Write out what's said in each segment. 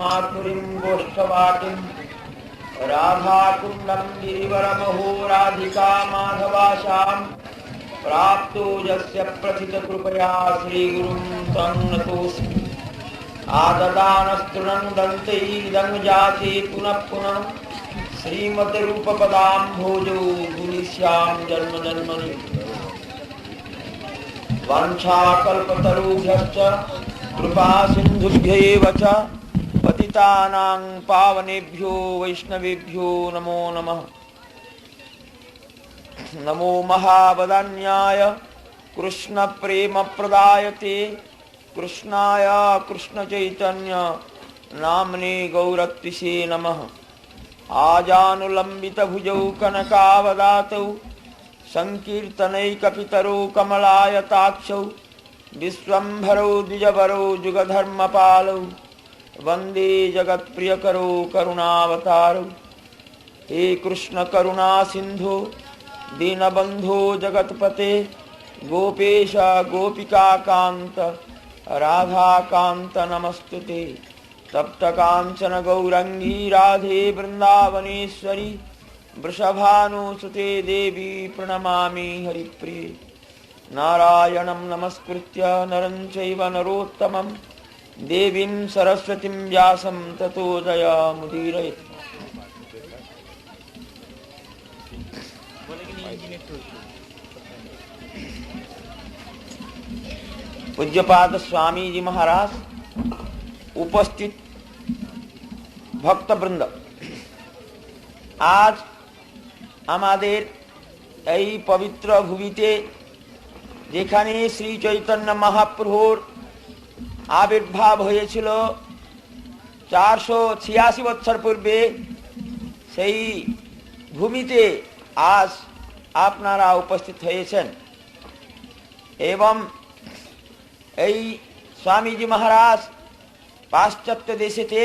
माथुरीं गोष्ठवाटिं राधाकुण्डं गिरिवरमहो राधिका माधवाशां प्राप्तो यस्य प्रथितकृपया श्रीगुरुं तं नतोऽस्मि। आददानस्तृणन्दन्तैदं जाते पुनः पुनः श्रीमद्रूपपदाम्भोजो भूरिष्यां जन्म जन्मनि। वाञ्छाकल्पतरुभ्यश्च कृपासिन्धुभ्यैव च पतितानां पावनेभ्यो वैष्णवेभ्यो नमो नमः। नमो महावदान्याय कृष्णप्रेमप्रदायते कृष्णाय कृष्णचैतन्य नाम्ने गौरत्विषे नमः। आजानुलम्बितभुजौ कनकावदातौ संकीर्तनैकपितरौ कमलायताक्षौ विश्वम्भरौ द्विजवरौ जुगधर्मपालौ वन्दे जगत्प्रियकरौ करुणावतारौ। हे कृष्ण करुणा सिन्धो दीनबन्धो जगत्पते गोपेश गोपिकान्त राधाकान्त नमस्तुते। तप्तकाञ्चन गौरंगी राधे वृन्दावनेश्वरी वृषभानुसुते देवी प्रणमामि हरिप्रिये। नारायणं नमस्कृत्य नरं चैव नरोत्तमं देवीं सरस्वतीं व्यासं ततो जयमुदीरयेत्। पूज्यपाद स्वामी जी महाराज, उपस्थित भक्तवृंद, आज আমাদের এই পবিত্র ভূমিতে যেখানে শ্রী চৈতন্য মহাপ্রভুর আবির্ভাব হয়েছিল 486 বছর পূর্বে, সেই ভূমিতে আজ আপনারা উপস্থিত হয়েছেন এবং এই স্বামীজি মহারাজ পাশ্চাত্য দেশেতে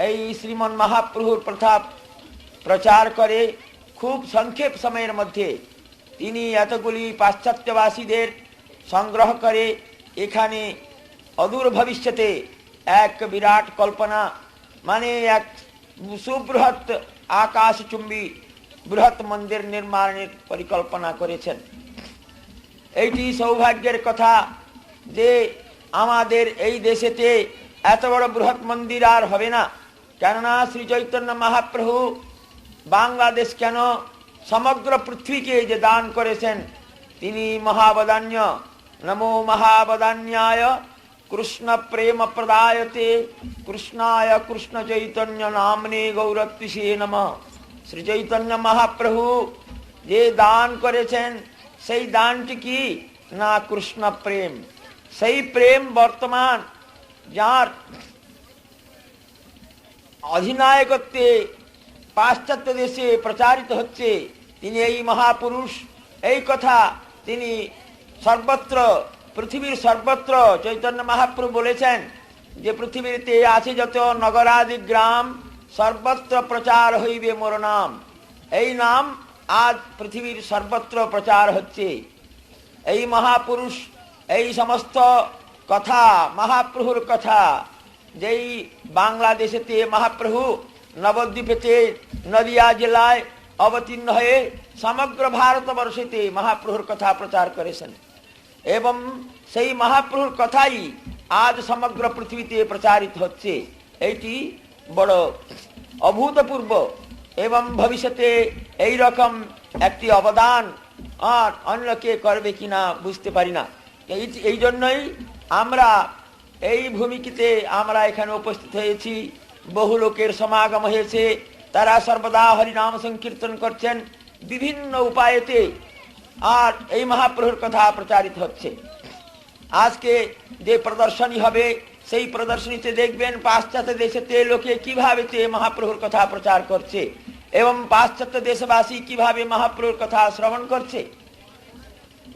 এই শ্রীমন মহাপ্রভুর প্রথা প্রচার করে খুব সংক্ষেপ সময়ের মধ্যে তিনি এতগুলি পাশ্চাত্যবাসীদের সংগ্রহ করে এখানে অদূর ভবিষ্যতে এক বিরাট কল্পনা মানে এক সুবৃহৎ আকাশচুম্বী বৃহৎ মন্দির নির্মাণের পরিকল্পনা করেছেন। এইটি সৌভাগ্যের কথা যে আমাদের এই দেশেতে এত বড় বৃহৎ মন্দির আর হবে না, কেননা শ্রী চৈতন্য মহাপ্রভু বাংলাদেশ কেন সমগ্র পৃথিবীকে যে দান করেছেন, তিনি মহাবদান্য। নমো মহাবদান্যায় কৃষ্ণ প্রেম প্রদায়তে কৃষ্ণায় কৃষ্ণ চৈতন্য নামনে গৌরত্বিষে নমঃ। শ্রী চৈতন্য মহাপ্রভু যে দান করেছেন সেই দানটি কি না কৃষ্ণ প্রেম। সেই প্রেম বর্তমান যার অধিনায়কত্বে পাশ্চাত্য দেশে প্রচারিত হচ্ছে, তিনি এই মহাপুরুষ। এই কথা তিনি সর্বত্র পৃথিবীর সর্বত্র চৈতন্য মহাপ্রভু বলেছেন যে পৃথিবীতে আছে যত নগরাদি গ্রাম সর্বত্র প্রচার হইবে মোর নাম। এই নাম আজ পৃথিবীর সর্বত্র প্রচার হচ্ছে। এই মহাপুরুষ এই সমস্ত কথা মহাপ্রভুর কথা যেই বাংলাদেশেতে মহাপ্রভু নবদ্বীপেতে নদিয়া জেলায় অবতীর্ণ হয়ে সমগ্র ভারতবর্ষেতে মহাপ্রভুর কথা প্রচার করেছেন এবং সেই মহাপ্রভুর কথাই আজ সমগ্র পৃথিবীতে প্রচারিত হচ্ছে। এইটি বড় অভূতপূর্ব এবং ভবিষ্যতে এই রকম একটি অবদান আর অন্য কে করবে কিনা বুঝতে পারি না। এই জন্যই আমরা এই ভূমিতে আমরা এখানে উপস্থিত হয়েছি। বহু লোকের সমাগম হয়েছে, তারা সর্বদা হরিনাম সংকীর্তন করছেন বিভিন্ন উপায়েতে, আর এই মহাপ্রভুর কথা প্রচারিত হচ্ছে। আজকে যে প্রদর্শনী হবে সেই প্রদর্শনীতে দেখবেন পাশ্চাত্য দেশেতে লোকে কিভাবে মহাপ্রভুর কথা প্রচার করছে এবং পাশ্চাত্য দেশবাসী কিভাবে মহাপ্রভুর কথা শ্রবণ করছে।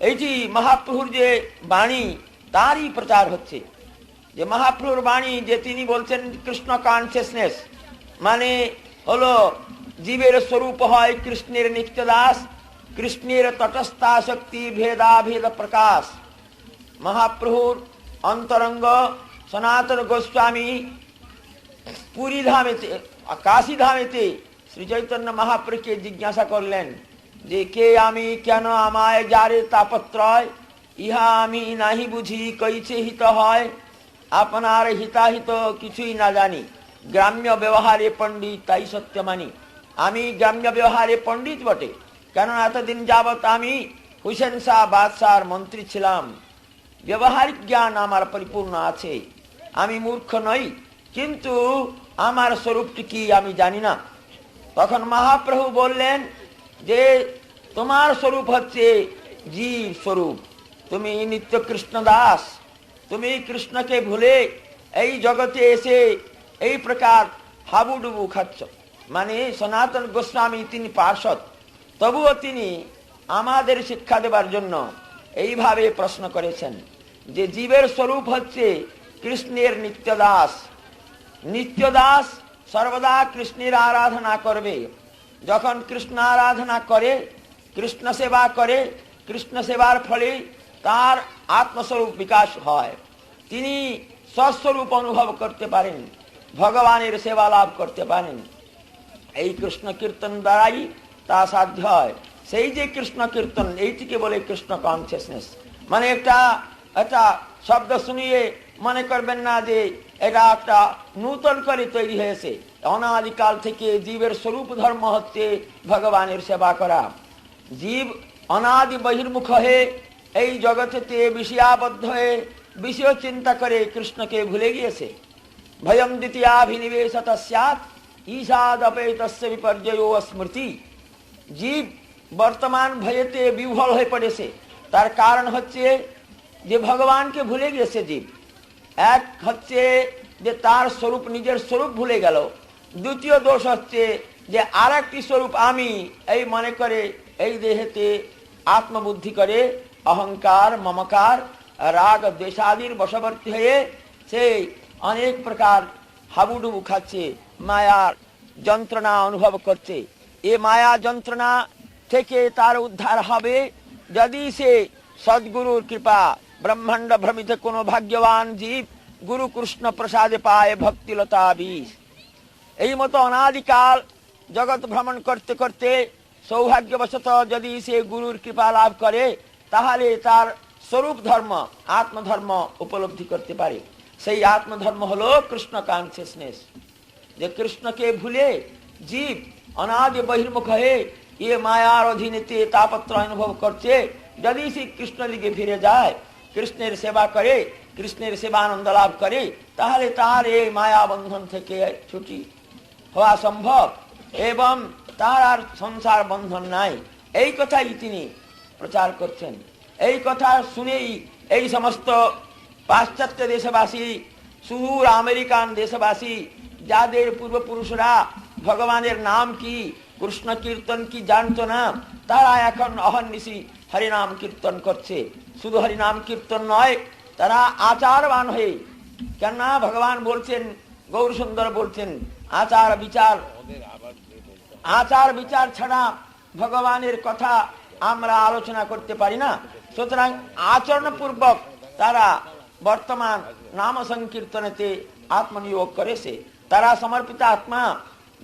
এইটি মহাপ্রভুর যে বাণী তারই প্রচার হচ্ছে। যে মহাপ্রভুর বাণী যে তিনি বলছেন কৃষ্ণ কনসিয়াসনেস মানে হলো জীবের স্বরূপ হয় কৃষ্ণের নিত্যদাস, কৃষ্ণের তটস্থা শক্তি ভেদাভেদ প্রকাশ। মহাপ্রভুর অন্তরঙ্গ সনাতন গোস্বামী পুরী ধামেতে কাশী ধামেতে শ্রী চৈতন্য মহাপ্রভুকে জিজ্ঞাসা করলেন যে কে আমি, কেন আমায় যারে তাপত্রয়, ইহা আমি নাহি বুঝি কইছে হিত হয়, আপনার হিতাহিত কিছুই না জানি, গ্রাম্য ব্যবহারে পণ্ডিত তাই সত্য মানি। আমি গ্রাম্য ব্যবহারে পণ্ডিত বটে, কেননা এতদিন যাবৎ আমি হুসেন শাহ বাদশাহর মন্ত্রী ছিলাম, ব্যবহারিক জ্ঞান আমার পরিপূর্ণ আছে, আমি মূর্খ নই, কিন্তু আমার স্বরূপটি কি আমি জানি না। তখন মহাপ্রভু বললেন যে তোমার স্বরূপ হচ্ছে জীব স্বরূপ, তুমি নিত্য কৃষ্ণ দাস, তুমি কৃষ্ণকে ভুলে এই জগতে এসে এই প্রকার হাবুডুবু খাচ্ছ। মানে সনাতন গোস্বামী তিনি পার্ষদ, তবুও তিনি আমাদের শিক্ষা দেবার জন্য এইভাবে প্রশ্ন করেছেন যে জীবের স্বরূপ হচ্ছে কৃষ্ণের নিত্য দাস। নিত্য দাস সর্বদা কৃষ্ণের আরাধনা করবে। যখন কৃষ্ণ আরাধনা করে, কৃষ্ণ সেবা করে, কৃষ্ণ সেবার ফলে তার আত্মস্বরূপ বিকাশ হয়, তিনি স্বস্বরূপ অনুভব করতে পারেন, ভগবানের সেবা লাভ করতে পারেন। এই কৃষ্ণ কীর্তন দ্বারাই তা সাধ্য হয়। সেই যে কৃষ্ণ কীর্তন, এইটিকে বলে কৃষ্ণ কনসিয়াসনেস। মানে একটা শব্দ শুনিয়ে মনে করবেন না যে এটা একটা নূতন করে তৈরি হয়েছে। অনাদিকাল থেকে জীবের স্বরূপ ধর্ম হচ্ছে ভগবানের সেবা করা। জীব অনাদি বহির্মুখ হয়ে এই জগতেতে বিষয়াবদ্ধ হয়ে বিষয় চিন্তা করে কৃষ্ণকে ভুলে গিয়েছে। ভয়ম দ্বিতীয়াভিনিবেশত স্যাৎ ঈশাদপেতস্য বিপর্যয়ো স্মৃতি। জীব বর্তমান ভয়েতে বিহ্বল হয়ে পড়েছে, তার কারণ হচ্ছে যে ভগবানকে ভুলে গিয়েছে জীব। এক হচ্ছে যে তার স্বরূপ, নিজের স্বরূপ ভুলে গেল। দ্বিতীয় দোষ হচ্ছে যে আর একটি স্বরূপ আমি এই মনে করে এই দেহেতে আত্মবুদ্ধি করে অহংকার, মমকার, রাগ, দ্বেষাদির বশবর্তী হয়ে সেই অনেক প্রকার হাবুডুবু খাচ্ছে, মায়ার যন্ত্রণা অনুভব করছে। এ মায়া যন্ত্রণা থেকে তার উদ্ধার হবে যদি সে সদ্গুরুর কৃপা, ব্রহ্মাণ্ড ভ্রমিত কোনো ভাগ্যবান জীব গুরু কৃষ্ণ প্রসাদে পায় ভক্তিলতা বিষ। এই মতো অনাদিকাল জগৎ ভ্রমণ করতে করতে সৌভাগ্যবশত যদি সে গুরুর কৃপা লাভ করে, তাহলে তার স্বরূপ ধর্ম, আত্মধর্ম উপলব্ধি করতে পারে। সেই আত্মধর্ম হলো কৃষ্ণ কনসিয়াসনেস। যে কৃষ্ণকে ভুলে জীব অনাদি বহির্মুখ হয়ে এ মায়ার অধীনেতে তাপত্রয় অনুভব করছে, যদি সে কৃষ্ণ দিকে ফিরে যায়, কৃষ্ণের সেবা করে, কৃষ্ণের সেবানন্দ লাভ করে, তাহলে তার এই মায়া বন্ধন থেকে ছুটি হওয়া সম্ভব এবং তার আর সংসার বন্ধন নাই। এই কথাই তিনি প্রচার করছেন। এই কথা শুনেই এই সমস্ত পাশ্চাত্য দেশবাসী, সুদূর আমেরিকান দেশবাসী, যাদের পূর্বপুরুষরা ভগবানের নাম কি, কৃষ্ণ কীর্তন কি জানতো না, তারা এখন অহর্নিশি হরিনাম কীর্তন করছে। শুধু হরিনাম কীর্তন নয়, তারা আচারবান হয়ে, কেননা ভগবান বলছেন, গৌর সুন্দর বলছেন, আচার বিচার ছাড়া ভগবানের কথা আমরা আলোচনা করতে পারি না। সুতরাং আচরণপূর্বক তারা বর্তমান নাম সংকীর্তনেতে আত্মনিয়োগ করেছে। তারা সমর্পিত আত্মা।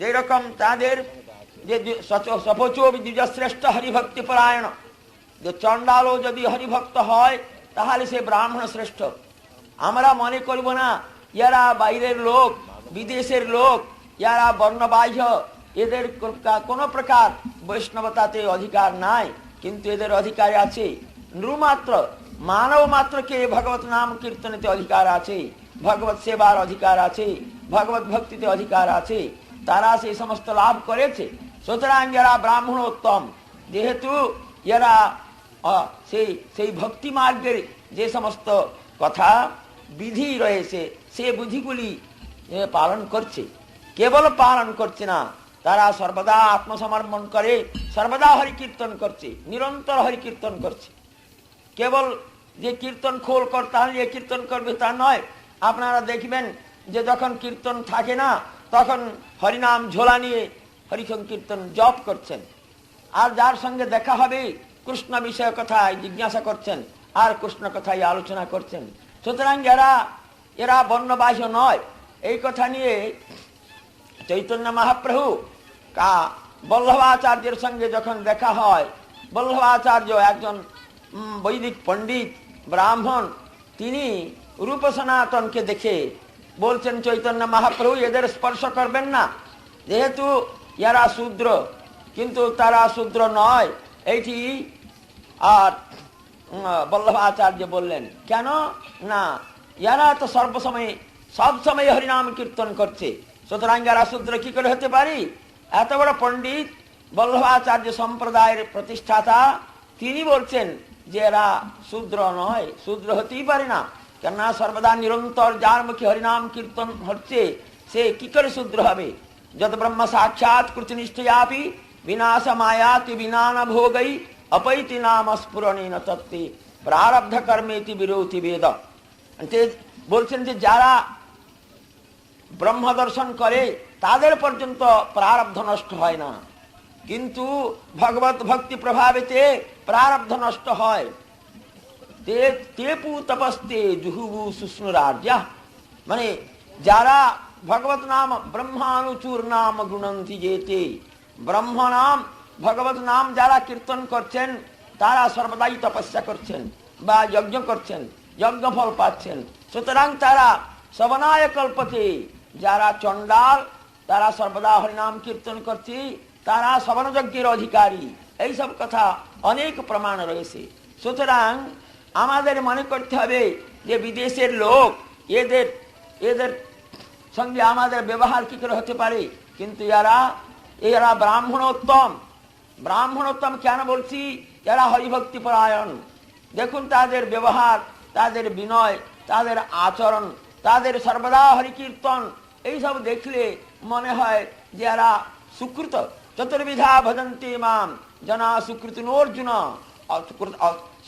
যেরকম তাদের যে সপচো দ্বিজশ্রেষ্ঠ হরিভক্তি পরায়ণ, যে চণ্ডালও যদি হরিভক্ত হয় তাহলে সে ব্রাহ্মণ শ্রেষ্ঠ। আমরা মনে করব না ইয়ারা বাইরের লোক, বিদেশের লোক, ইয়ারা বর্ণবাহ্য, এদের কোনো প্রকার বৈষ্ণবতাতে অধিকার নাই, কিন্তু এদের অধিকার আছে। নৃমাত্র মানব মাত্রকে ভগবত নাম কীর্তনেতে অধিকার আছে, ভগবত সেবার অধিকার আছে, ভগবত ভক্তিতে অধিকার আছে। তারা সেই সমস্ত লাভ করেছে। সুতরাং যারা ব্রাহ্মণোত্তম, যেহেতু এরা সেই ভক্তি মার্গের যে সমস্ত কথা বিধি রয়েছে, সে বিধিগুলি পালন করছে। কেবল পালন করছে না, তারা সর্বদা আত্মসমর্পণ করে, সর্বদা হরিকীর্তন করছে, নিরন্তর হরিকীর্তন করছে। কেবল যে কীর্তন খোল করতে হলে কীর্তন করবে তা নয়। আপনারা দেখবেন যে যখন কীর্তন থাকে না, তখন হরিনাম ঝোলা নিয়ে হরিসংকীর্তন জপ করছেন, আর যার সঙ্গে দেখা হবে কৃষ্ণ বিষয় কথায় জিজ্ঞাসা করছেন, আর কৃষ্ণ কথাই আলোচনা করছেন। সুতরাং এরা বর্ণবাহ্য নয়। এই কথা নিয়ে চৈতন্য মহাপ্রভু কা বল্লভাচার্যের সঙ্গে যখন দেখা হয়, বল্লভাচার্য একজন বৈদিক পণ্ডিত ব্রাহ্মণ, তিনি রূপ সনাতনকে দেখে বলছেন চৈতন্য মহাপ্রভু এদের স্পর্শ করবেন না, যেহেতু এরা শূদ্র, কিন্তু তারা শূদ্র নয় এইটি। আর বল্লভাচার্য বললেন কেন না, এরা তো সর্বসময় সবসময় হরিনাম কীর্তন করছে, সুতরাং এরা শূদ্র কি করে হতে পারি? এত বড় পণ্ডিত বল্লভাচার্য সম্প্রদায়ের প্রতিষ্ঠাতা, তিনি বলছেন যে এরা শূদ্র নয়, শূদ্র হতেই পারে না, কেননা সর্বদা নিরন্তর যার মুখে হরিনাম কীর্তন হচ্ছে সে কি করে শূদ্র হবে? যত ব্রহ্ম সাক্ষাৎ কৃতনিষ্ঠয়াপি বিনাশ মায়াতি বিনান ভোগই অপৈতি নাম স্ফুরণেন তত্ত্বে প্রারব্ধ কর্মেতি বিরোধী বেদ। বলছেন যে যারা ব্রহ্ম দর্শন করে তাদের পর্যন্ত প্রারব্ধ নষ্ট হয় না, কিন্তু ভগবত ভক্তি প্রভাবেতে প্রারব্ধ নষ্ট হয়। তেপু তপস্তে জুহুবু সুস্নুরার্যা, মানে যারা ভগবত নাম ব্রহ্মানুচুর নাম গুণন্তি যেতে, ব্রহ্ম নাম ভগবত নাম যারা কীর্তন করছেন তারা সর্বদাই তপস্যা করছেন বা যজ্ঞ করছেন, যজ্ঞ ফল পাচ্ছেন। সুতরাং তারা সবনায় কল্পতে, যারা চণ্ডাল তারা সর্বদা হরিনাম কীর্তন করছে, তারা সবনযজ্ঞের অধিকারী, এইসব কথা অনেক প্রমাণ রয়েছে। সুতরাং আমাদের মনে করতে হবে যে বিদেশের লোক, এদের এদের সঙ্গে আমাদের ব্যবহার কি করে হতে পারে? কিন্তু এরা ব্রাহ্মণোত্তম। ব্রাহ্মণোত্তম কেন বলছি? এরা হরিভক্তি পরায়ণ। দেখুন তাদের ব্যবহার, তাদের বিনয়, তাদের আচরণ, তাদের সর্বদা হরিকীর্তন, এইসব দেখলে মনে হয় যে এরা সুকৃত। চতুর্বিধা ভজন্তি মাম জনা সুকৃতিনোর্জুন।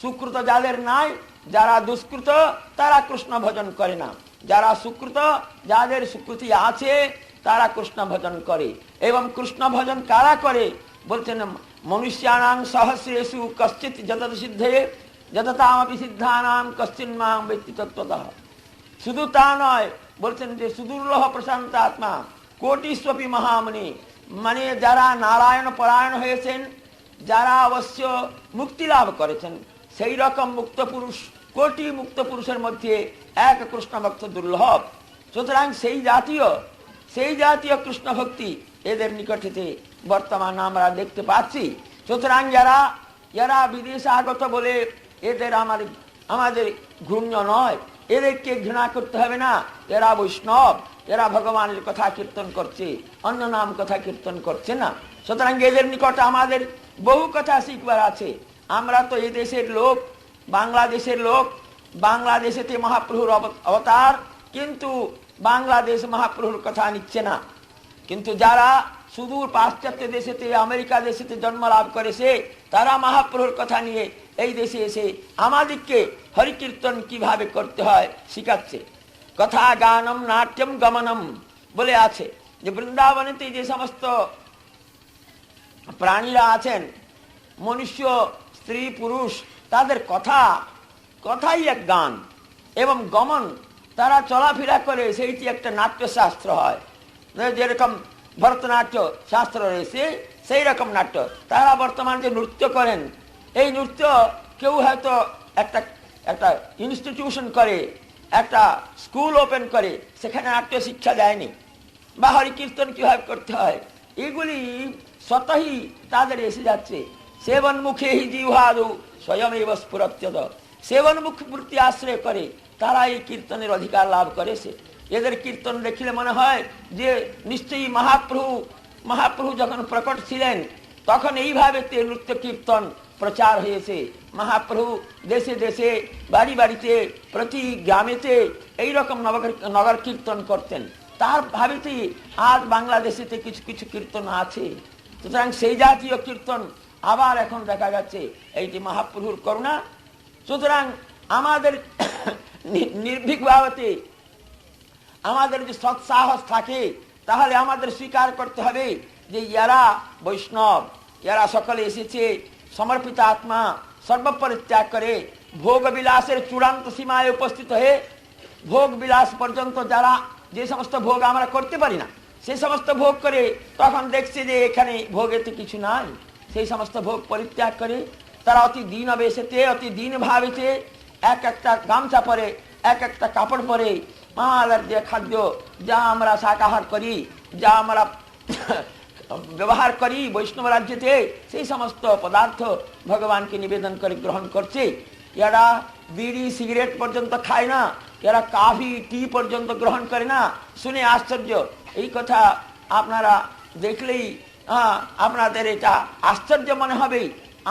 সুকৃত যাদের নাই, যারা দুষ্কৃত তারা কৃষ্ণ ভজন করে না, যারা সুকৃত যাদের সুকৃতি আছে তারা কৃষ্ণ ভজন করে। এবং কৃষ্ণ ভজন কারা করে? বলছেন মনুষ্যানাং সহস্রেষু কশ্চিৎ যতত সিদ্ধে যততামপি সিদ্ধানাম কশ্চিন মাং ব্যক্তি তত্ত্বতঃ। শুধু তা নয়, বলছেন যে সুদূর্লভ প্রশান্ত আত্মা কোটিস্বপি মহামুনি, মানে যারা নারায়ণ পরায়ণ হয়েছেন, যারা অবশ্য মুক্তি লাভ করেছেন, সেই রকম মুক্ত পুরুষ, কোটি মুক্ত পুরুষের মধ্যে এক কৃষ্ণ ভক্ত দুর্লভ। সুতরাং সেই জাতীয় কৃষ্ণ ভক্তি এদের নিকটেতে বর্তমান আমরা দেখতে পাচ্ছি। সুতরাং যারা বিদেশে আগত বলে এদের আমাদের ঘূর্ণ নয়, এদেরকে ঘৃণা করতে হবে না। এরা বৈষ্ণব, এরা ভগবানের কথা কীর্তন করছে, অন্য নাম কথা কীর্তন করছে না। সুতরাং এদের নিকটে আমাদের বহু কথা শিখবার আছে। আমরা তো এই দেশের লোক, বাংলাদেশের লোক, বাংলাদেশেতে মহাপ্রভুর অবতার, কিন্তু বাংলাদেশ মহাপ্রভুর কথা নিচ্ছে না। কিন্তু যারা সুদূর পাশ্চাত্য দেশেতে, আমেরিকা দেশেতে জন্ম লাভ করেছে, তারা মহাপ্রভুর কথা নিয়ে এই দেশে এসে আমাদেরকে হরিকীর্তন কিভাবে করতে হয় শিখাচ্ছে। কথা গানম নাট্যম গমনম বলে আছে যে বৃন্দাবনেতে যে সমস্ত প্রাণীরা আছেন, মনুষ্য, স্ত্রী, পুরুষ, তাদের কথাই এক গান, এবং গমন তারা চলাফেরা করে, সেইটি একটা নাট্যশাস্ত্র হয়। যেরকম ভরতনাট্য শাস্ত্র রয়েছে সেই রকম নাট্য। তারা বর্তমান যে নৃত্য করেন, এই নৃত্য কেউ হয়তো একটা ইনস্টিটিউশন করে, একটা স্কুল ওপেন করে, সেখানে নাট্য শিক্ষা দেয়নি, বা হরিকীর্তন কিভাবে করতে হয় এগুলি স্বতই তাদের এসে যাচ্ছে। সেবন মুখে হি জিহ্বাদু স্বয়মেব স্ফুরত্যদ, সেবন মুখ বৃত্তি আশ্রয় করে তারা এই কীর্তনের অধিকার লাভ করেছে। এদের কীর্তন দেখলে মনে হয় যে নিশ্চয়ই মহাপ্রভু যখন প্রকট ছিলেন তখন এইভাবে নৃত্য কীর্তন প্রচার হয়েছে। মহাপ্রভু দেশে দেশে, বাড়ি বাড়িতে, প্রতি গ্রামেতে এইরকম নগর কীর্তন করতেন। তার ভাবেতেই আজ বাংলাদেশেতে কিছু কিছু কীর্তন আছে। সুতরাং সেই জাতীয় কীর্তন আবার এখন দেখা যাচ্ছে, এইটি মহাপ্রভুর করুণা। সুতরাং আমাদের নির্ভীক ভাবতে আমাদের যে সৎসাহস থাকে, তাহলে আমাদের স্বীকার করতে হবে যে এরা বৈষ্ণব, এরা সকলে এসেছে সমর্পিত আত্মা, সর্বপরিত্যাগ করে ভোগ বিলাসের চূড়ান্ত সীমায় উপস্থিত হয়ে ভোগ বিলাস পর্যন্ত যারা যে সমস্ত ভোগ আমরা করতে পারি না, সে সমস্ত ভোগ করে তখন দেখছে যে এখানে ভোগেতে কিছু নাই, সেই সমস্ত ভোগ পরিত্যাগ করে তারা অতি দীন বেশেতে, অতি দীন ভাবেতে এক একটা গামছা পরে, এক একটা কাপড় পরে আমাদের যে খাদ্য, যা আমরা শাকাহার করি, যা আমরা ব্যবহার করি বৈষ্ণব রাজ্যতে, সেই সমস্ত পদার্থ ভগবানকে নিবেদন করে গ্রহণ করছে। এরা বিড়ি সিগারেট পর্যন্ত খায় না, এরা কফি টি পর্যন্ত গ্রহণ করে না। শুনে আশ্চর্য, এই কথা আপনারা দেখলেই আপনাদের এটা আশ্চর্য মনে হবে।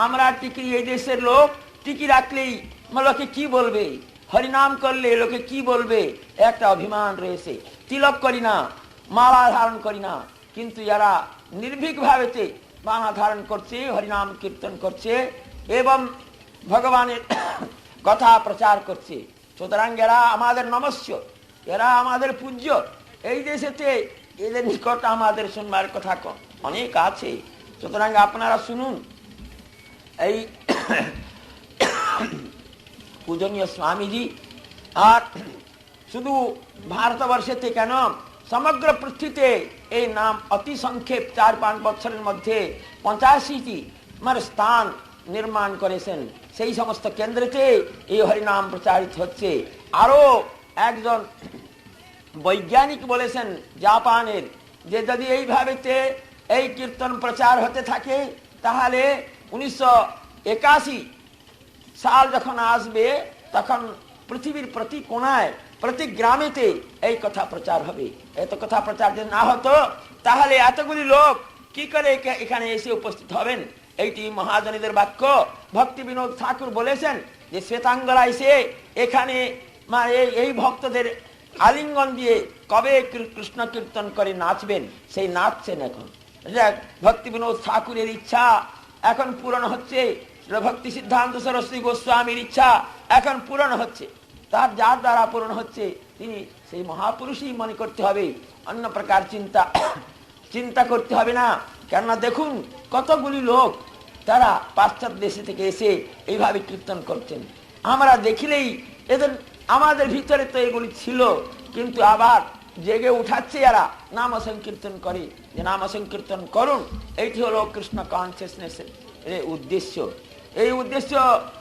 আমরা টিকি, এই দেশের লোক টিকি রাখলেই লোকে কি বলবে, হরিনাম করলে লোকে কি বলবে, একটা অভিমান রয়েছে। তিলক করি না, মালা ধারণ করি না, কিন্তু এরা নির্ভীক ভাবেতে মালা ধারণ করছে, হরিনাম কীর্তন করছে এবং ভগবানের কথা প্রচার করছে। সুতরাং এরা আমাদের নমস্য, এরা আমাদের পূজ্য। এই দেশেতে এদের নিকট আমাদের শুনবার কথা অনেক আছে। সুতরাং আপনারা শুনুন, এই পূজনীয় স্বামীজি আর শুধু ভারতবর্ষেতে কেন, সমগ্র পৃথিবীতে এই নাম অতি সংক্ষেপ 4-5 বছরের মধ্যে 85টি স্থান নির্মাণ করেছেন। সেই সমস্ত কেন্দ্রেতে এই হরিনাম প্রচারিত হচ্ছে। আরো একজন বৈজ্ঞানিক বলেছেন জাপানের, যে যদি এইভাবেতে এই কীর্তন প্রচার হতে থাকে তাহলে 1981 সাল যখন আসবে তখন পৃথিবীর প্রতি কোণায়, প্রতি গ্রামেতে এই কথা প্রচার হবে। এত কথা প্রচার যদি না হতো তাহলে এতগুলি লোক কি করে এখানে এসে উপস্থিত হবেন? এইটি মহাজনীদের বাক্য। ভক্তি বিনোদ ঠাকুর বলেছেন যে শ্বেতাঙ্গরা এসে এখানে এই ভক্তদের আলিঙ্গন দিয়ে কবে কৃষ্ণ কীর্তন করে নাচবেন, সেই নাচছেন এখন। ভক্তি বিনোদ ঠাকুরের ইচ্ছা এখন পূরণ হচ্ছে, ভক্তি সিদ্ধান্ত সরস্বতী গোস্বামীর ইচ্ছা এখন পূরণ হচ্ছে। তার যার দ্বারা পূরণ হচ্ছে তিনি সেই মহাপুরুষই মনে করতে হবে, অন্য প্রকার চিন্তা করতে হবে না। কেননা দেখুন কতগুলি লোক তারা পাশ্চাত্য দেশে থেকে এসে এইভাবে কীর্তন করছেন। আমরা দেখিলেই এদের, আমাদের ভিতরে তো এগুলি ছিল, কিন্তু আবার জেগে উঠাচ্ছে এরা, নাম সংকীর্তন করে, যে নাম সংকীর্তন করুন। এইটি হলো কৃষ্ণ কনসিয়াসনেস এর উদ্দেশ্য। এই উদ্দেশ্য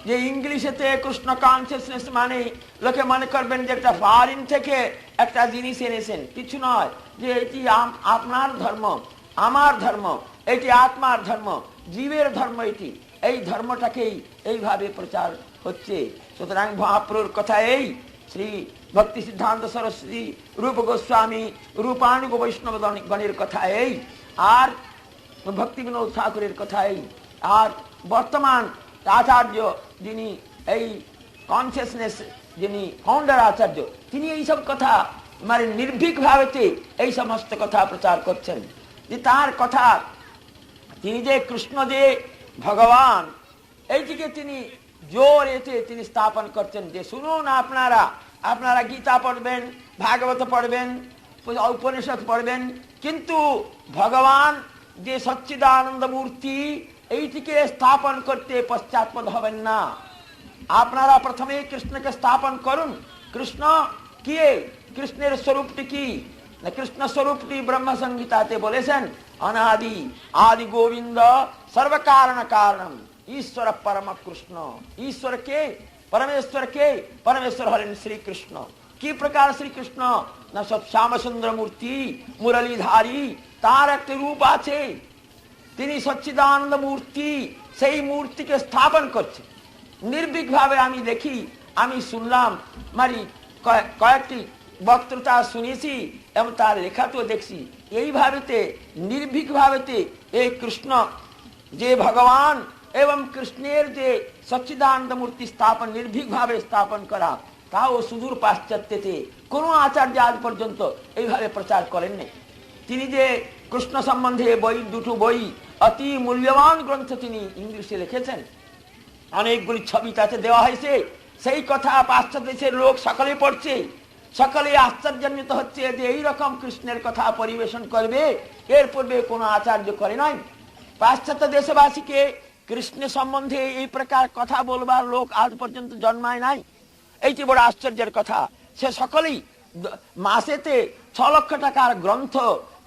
যে ইংলিশেতে কৃষ্ণ কনসিয়াসনেস মানে লোকে মনে করবেন যে একটা ফরেন থেকে একটা জিনিস এনেছেন, কিছু নয়। যে এটি আপনার ধর্ম, আমার ধর্ম, এটি আত্মার ধর্ম, জীবের ধর্ম। এটি এই ধর্মটাকেই এইভাবে প্রচার হচ্ছে। সুতরাং মহাপ্রভুর কথা এই, শ্রী ভক্তি সিদ্ধান্ত সরস্বতী, রূপ গোস্বামী, রূপানুগ বৈষ্ণব গণের কথা এই, আর ভক্তি বিনোদ ঠাকুরের কথা এই, আর বর্তমান আচার্য যিনি এই কনসিয়াসনেস, যিনি ফাউন্ডার আচার্য, তিনি এইসব কথা নির্ভীক ভাবেতে এই সমস্ত কথা প্রচার করছেন। যে তার কথা, তিনি যে কৃষ্ণ যে ভগবান, এইটিকে তিনি জোর এতে তিনি স্থাপন করছেন। যে শুনুন, আপনারা গীতা পড়বেন, ভাগবত পড়বেন, উপনিষদ পড়বেন, কিন্তু ভগবান যে সচ্চিদানন্দ মূর্তি, এইটিকে স্থাপন করতে পশ্চাৎপদ হবেন না। আপনারা প্রথমে কৃষ্ণকে স্থাপন করুন। কৃষ্ণ কি? কৃষ্ণের স্বরূপটি কি? কৃষ্ণ স্বরূপটি ব্রহ্ম সংহিতাতে বলেছেন, অনাদি আদি গোবিন্দ সর্বকারণ কারণম ঈশ্বর পরম কৃষ্ণ। ঈশ্বর কে? परमेश्वर के? परमेश्वर हरेन श्री कृष्ण। की प्रकार श्री कृष्ण? ना सब श्याम सुंदर मूर्ति, मुरलीधारी, तार एक रूप आछे, তিনি সচ্চিদানন্দ মূর্তি, সেই মূর্তিকে স্থাপন করছে নির্ভীক ভাবে। আমি দেখি, আমি শুনলাম, কয়েকটি বক্তৃতা শুনেছি এবং তার লেখাতেও দেখছি, এইভাবেতে নির্ভীক ভাবেতে এই কৃষ্ণ যে ভগবান এবং কৃষ্ণের যে সচ্চিদানন্দ মূর্তি স্থাপন নির্ভীক ভাবে স্থাপন করা, তাও সুদূর পাশ্চাত্যেতে কোনো আচার্য আজ পর্যন্ত এইভাবে প্রচার করেননি। তিনি যে কৃষ্ণ সম্বন্ধে দুটো বই, অতি মূল্যবান গ্রন্থ তিনি ইংলিশে লিখেছেন, অনেকগুলি ছবি তাতে দেওয়া হয়েছে। সেই কথা পাশ্চাত্য দেশের লোক সকলে পড়ছে, সকলে আশ্চর্যান্বিত হচ্ছে যে এইরকম কৃষ্ণের কথা পরিবেশন করবে, এর পূর্বে কোনো আচার্য করে নাই। পাশ্চাত্য দেশবাসীকে কৃষ্ণ সম্বন্ধে এই প্রকার কথা বলবার লোক আজ পর্যন্ত জন্মায় নাই। এইটি বড় আশ্চর্যের কথা। সে সকলেই মাসেতে 6 লক্ষ টাকার গ্রন্থ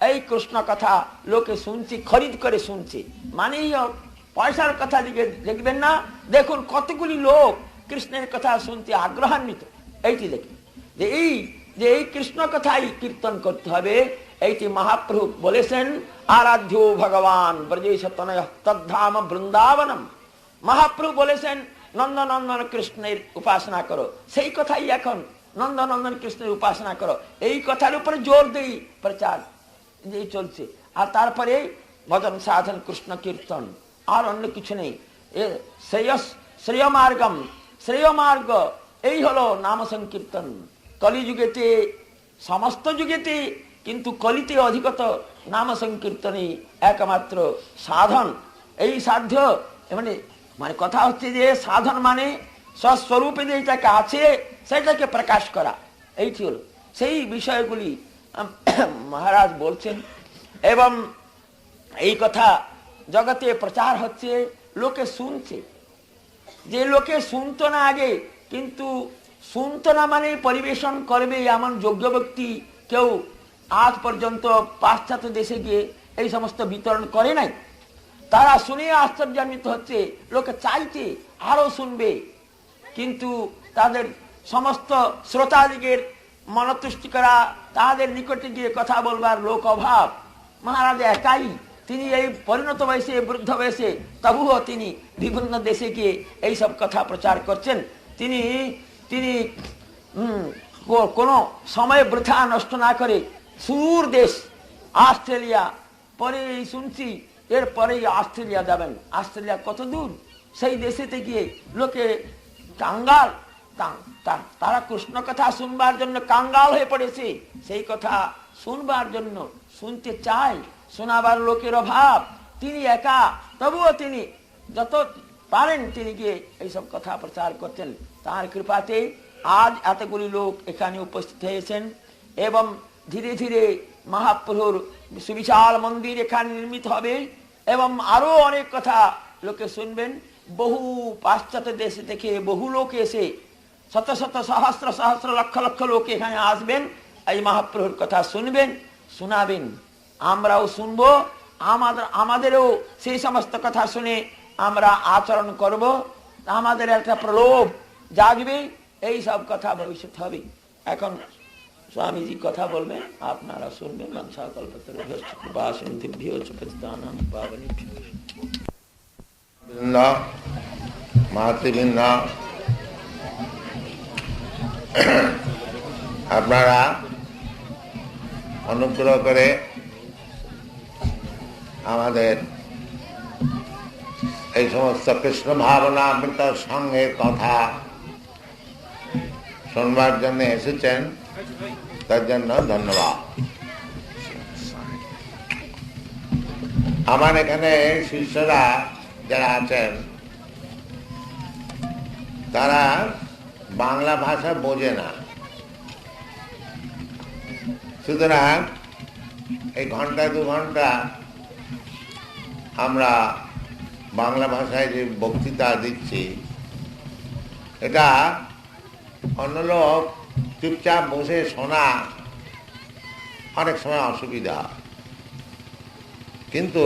এই কৃষ্ণ কথা লোকে শুনছি, খরিদ করে শুনছে, মানেই পয়সার কথা দিকে দেখবেন না। দেখুন কতগুলি লোক কৃষ্ণের কথা শুনতে আগ্রহান্বিত। এইটি দেখুন যে এই কৃষ্ণ কথাই কীর্তন করতে হবে। এইটি মহাপ্রভু বলেছেন, আরাধ্য ভগবান ব্রজেশ তনয় তদ্ধাম বৃন্দাবনম। মহাপ্রভু বলেছেন নন্দনন্দন কৃষ্ণের উপাসনা করো, সেই কথাই এখন নন্দনন্দন কৃষ্ণের উপাসনা করো, এই কথার উপরে জোর দেই প্রচার চলছে। আর তারপরে ভজন সাধন কৃষ্ণ কীর্তন, আর অন্য কিছু নেই। শ্রেয় মার্গ এই হলো নাম সংকীর্তন। কলিযুগেতে, সমস্ত যুগেতে, কিন্তু কলিতে অধিকত নাম সংকীর্তনই একমাত্র সাধন। এই সাধ্য মানে মানে কথা হচ্ছে যে সাধন মানে স্বস্বরূপে যেটাকে আছে সেটাকে প্রকাশ করা, এইটি হলো সেই বিষয়গুলি মহারাজ বলছেন। এবং এই কথা জগতে প্রচার হচ্ছে, লোকে শুনছে। যে লোকে শুনতো না আগে, কিন্তু শুনতো না মানে পরিবেশন করবে এমন যোগ্য ব্যক্তি কেউ আজ পর্যন্ত পাশ্চাত্য দেশে গিয়ে এই সমস্ত বিতরণ করে নাই। তারা শুনে আশ্চর্যান্বিত হচ্ছে, লোকে চাইছে আরো শুনবে, কিন্তু তাদের সমস্ত শ্রোতাদিগের মনতুষ্টি করা, তাদের নিকটে গিয়ে কথা বলবার লোক অভাব। মহারাজ একাই, তিনি এই পরিণত বয়সে, বৃদ্ধ বয়সে, তবুও তিনি বিভিন্ন দেশে গিয়ে এইসব কথা প্রচার করছেন। তিনি তিনি কোনো সময় বৃথা নষ্ট না করে সুদূর দেশ অস্ট্রেলিয়া, পরে শুনছি এরপরেই অস্ট্রেলিয়া যাবেন। অস্ট্রেলিয়া কত দূর, সেই দেশেতে গিয়ে লোকে কাঙ্গাল, তারা কৃষ্ণ কথা শুনবার জন্য কাঙ্গাল হয়ে পড়েছে। সেই কথা শুনবার জন্য শুনতে চায়, শোনাবার লোকের অভাব। তিনি একা, তবুও তিনি যত পারেন তিনি গিয়ে এইসব কথা প্রচার করছেন। তার কৃপাতে আজ এতগুলি লোক এখানে উপস্থিত হয়েছেন। এবং ধীরে ধীরে মহাপ্রভুর সুবিশাল মন্দির এখানে নির্মিত হবে, এবং আরো অনেক কথা লোকে শুনবেন। বহু পাশ্চাত্য দেশ থেকে বহু লোক এসে, শত শত সহস্র সহস্র লক্ষ লক্ষ লোক এখানে আসবেন, এই মহাপ্রভুর কথা শুনবেন, শোনাবেন। আমরাও শুনবো, আমাদেরও সেই সমস্ত কথা শুনে আমরা আচরণ করব, আমাদের একটা প্রলোভ জাগবে, এই সব কথা ভবিষ্যৎ হবে। এখন স্বামীজি কথা বলবেন, আপনারা শুনবেন। মাতৃবৃন্দ, আপনারা অনুগ্রহ করে আমাদের এই সমস্ত কৃষ্ণ ভাবনা অমৃত সঙ্গের কথা শুনবার জন্য এসেছেন, তার জন্য ধন্যবাদ। আমার এখানে শিষ্যরা যারা আছেন তারা বাংলা ভাষা বোঝে না, সুতরাং এই ঘন্টা দু ঘন্টা আমরা বাংলা ভাষায় যে বক্তৃতা দিচ্ছি, এটা অন্য লোক চুপচাপ বসে শোনা অনেক সময় অসুবিধা। কিন্তু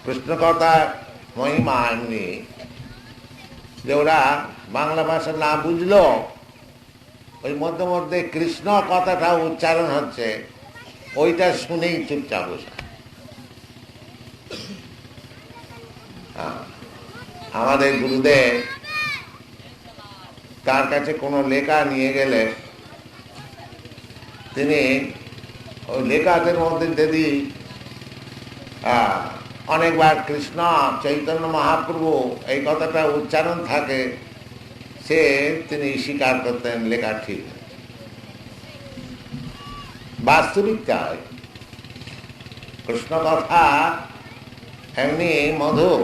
কৃষ্ণকথার মহিমা এমনি যে ওরা বাংলা ভাষা না বুঝলো, ওই মধ্যে মধ্যে কৃষ্ণ কথাটা উচ্চারণ হচ্ছে, ওইটা শুনেই চুপচাপ বসে। আমাদের গুরুদেব তার কাছে কোনো লেখা নিয়ে গেলে তিনি ওই লেখাদের মধ্যে যদি অনেকবার কৃষ্ণ চৈতন্য মহাপ্রভু এই কথাটা উচ্চারণ থাকে, তিনি স্বীকার করতেন লেখা ঠিক। বাস্তবিক তাই, কৃষ্ণ কথা এমনি মধুর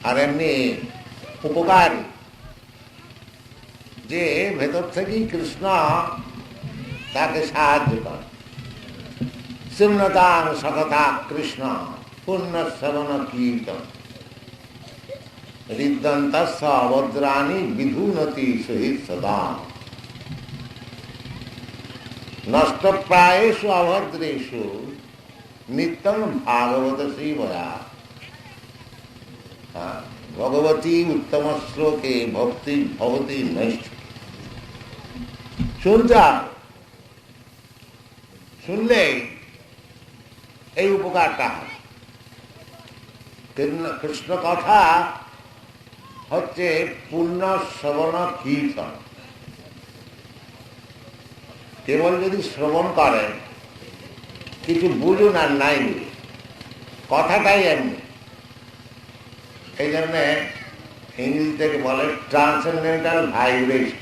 আর এমনি উপকারী যে ভেতর থেকেই কৃষ্ণ তাকে সাহায্য করে। শূন্যতাং সকথা কৃষ্ণ পুণ্য শ্রবণ কীর্তন হৃদন্তস্য বজ্রাণি বিধুনতি সহিত সদা। নষ্টপ্রায়েষু অভদ্রেষু নিত্যং ভাগবত শ্রীময়া। ভগবতী উত্তম শ্লোকে ভক্তি ভবতী নৈষ্ঠ। শুনলেই এই উপকারটা হয়। কৃষ্ণ কথা হচ্ছে পূর্ণ শ্রবণ কীর্তন। কেবল যদি শ্রবণ করেন, কিছু বুঝুন আর নাই বুঝুন, কথাটাই এমনি। এই জন্যে ইংরেজি থেকে বলে ট্রান্সেন্ডেন্টাল ভাইব্রেশন।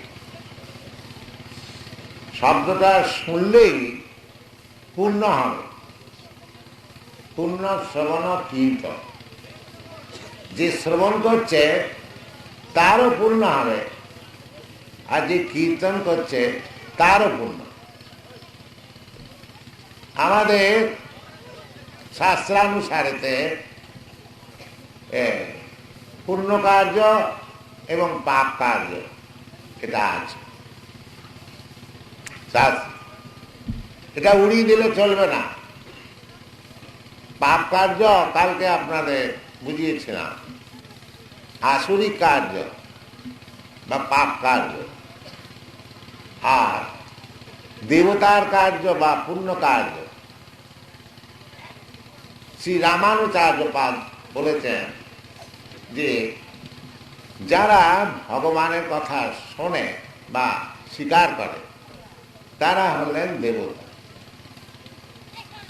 শব্দটা শুনলেই পূর্ণ হবে, পূর্ণ শ্রবণ কীর্তন। যে শ্রবণ করছে তারও পূর্ণ হবে, আর যে কীর্তন করছে তারও পূর্ণ। আমাদের শাস্ত্রানুসারেতে পুণ্য কার্য এবং পাপ কার্য এটা আছে। এটা উড়িয়ে দিলে চলবে না। পাপ কার্য কালকে আপনাদের বুঝিয়েছিলাম, আসুরিক কার্য বা পাপ কার্য, আর দেবতার কার্য বা পুণ্য কার্য। শ্রী রামানুচার্য পাদ বলেছেন যে যারা ভগবানের কথা শোনে বা স্বীকার করে তারা হলেন দেবতা,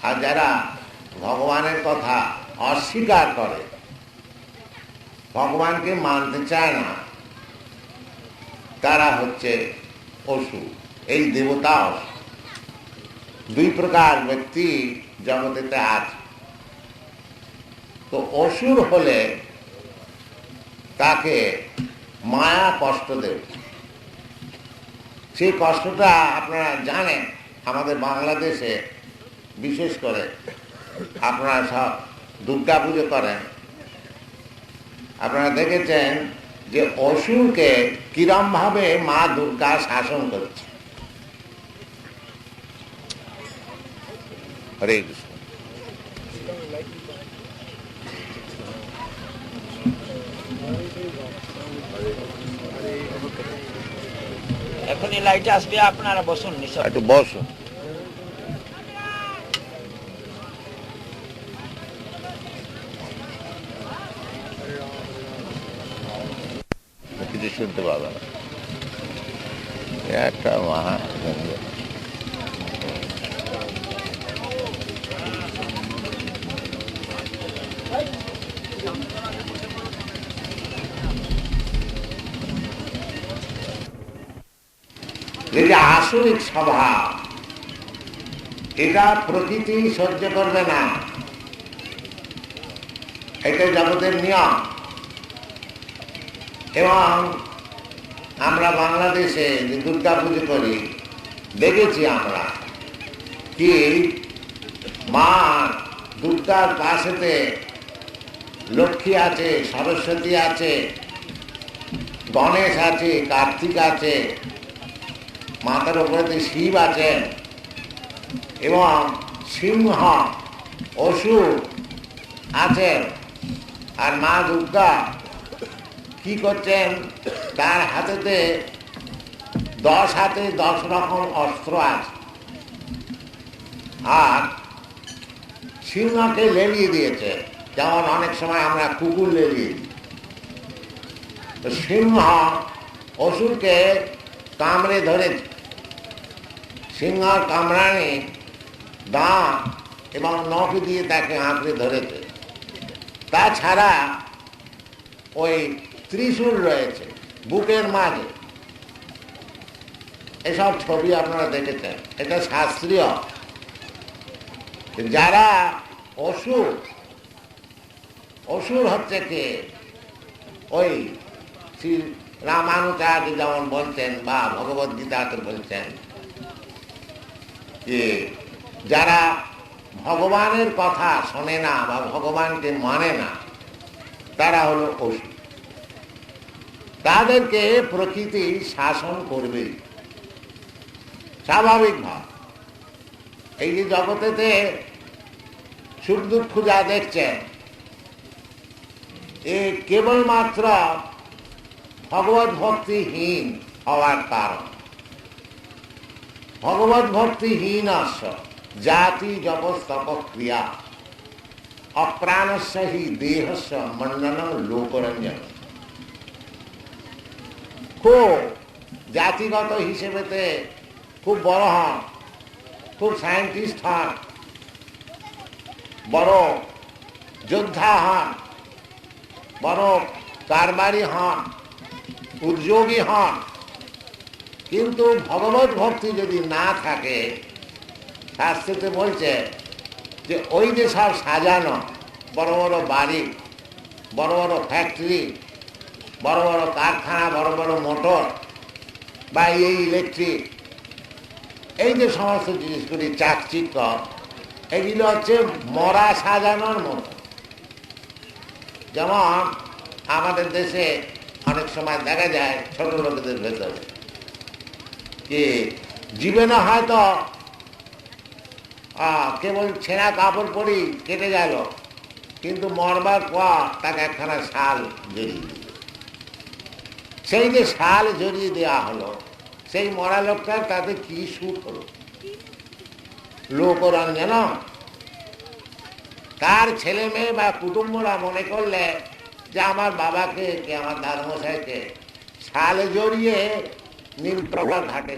আর যারা ভগবানের কথা অস্বীকার করে, ভগবানকে মানতে চায় না, তারা হচ্ছে অসুর। এই দেবতা অসুর, দুই প্রকার ব্যক্তি জগতেতে আছে। তো অসুর হলে তাকে মায়া কষ্ট দেবে। সেই কষ্টটা আপনারা জানেন। আমাদের বাংলাদেশে বিশেষ করে আপনারা সব দুর্গা পুজো করেন, আপনারা দেখেছেন যে অসুরকে কিরম ভাবে মা দুর্গা শাসন করছে। হরে কৃষ্ণ। এখনই লাইট আসবে, আপনারা বসুন, একটু বসুন। কিছু শুনতে পাবে না, একটা মহা যে আসরিক স্বভাব, এটা প্রকৃতি সহ্য করবে না। এটা জগতের নিয়ম। এবং আমরা বাংলাদেশে যে দুর্গা পুজো করি, দেখেছি আমরা কি মা দুর্গার পাশেতে লক্ষ্মী আছে, সরস্বতী আছে, গণেশ আছে, কার্তিক আছে, মাথার উপরে শিব আছেন, এবং সিংহ অসুর আছেন। আর মা দুর্গা কি করছেন, তার হাতেতে 10 হাতে 10 রকম অস্ত্র আছে, আর সিংহকে লেলিয়ে দিয়েছে। যেমন অনেক সময় আমরা কুকুর লেলিয়ে দিই, তো সিংহ অসুরকে কামড়ে ধরেছে। সিংহর কামড়ানি দাঁত এবং নখ দিয়ে তাকে আঁকড়ে ধরেছে। তাছাড়া ওই ত্রিশূল রয়েছে বুকের মাঝে। এসব ছবি আপনারা দেখেছেন, এটা শাস্ত্রীয়। যারা অসুর, অসুর হচ্ছে কে, ওই শ্রী রামানুচার্য যেমন বলছেন বা ভগবদ গীতাতে বলছেন যে যারা ভগবানের কথা শোনে না বা ভগবানকে মানে না, তারা হলো অসুর। তাদেরকে প্রকৃতি শাসন করবে স্বাভাবিক ভাব। এই যে জগতেতে সুখ দুঃখ যা দেখছেন, এ কেবলমাত্র ভগবত ভক্তিহীন হওয়ার কারণ। ভগবত ভক্তিহীন জাতি জপস্তপ ক্রিয়া অপ্রাণস্য হি দেহস্য মণ্ডনম লোকরঞ্জন। খুব জাতিগত হিসেবেতে খুব বড় হন, খুব সায়েন্টিস্ট হন, বড় যোদ্ধা হন, বড় কারবারি হন, উদ্যোগী হন, কিন্তু ভগবত ভক্তি যদি না থাকে, শাস্ত্রতে বলছে যে ওই যে সব সাজানো বড় বড় বাড়ি, বড় বড় ফ্যাক্টরি, বড় বড় কারখানা, বড় বড় মোটর বা এই ইলেকট্রিক, এই যে সমস্ত জিনিসগুলি চাকচিক্য, এগুলো হচ্ছে মরা সাজানোর মতো। যেমন আমাদের দেশে অনেক সময় দেখা যায় ছোট লোকেদের ভেতরে যে জীবনে হয়তো কেবল ছেঁড়া কাপড় পরি কেটে গেল, কিন্তু মরবার পর তাকে একখানা শাল জড়িয়ে দিল। সেই যে শাল জড়িয়ে দেওয়া হলো, সেই মরা লোকটার তাতে কি সুখ হলো? লোকরঞ্জন। তার ছেলে মেয়ে বা কুটুম্বরা মনে করলে যে আমার বাবাকে কি আমার দাদমশাইকে শাল জড়িয়ে নীল প্রভার ঘাটে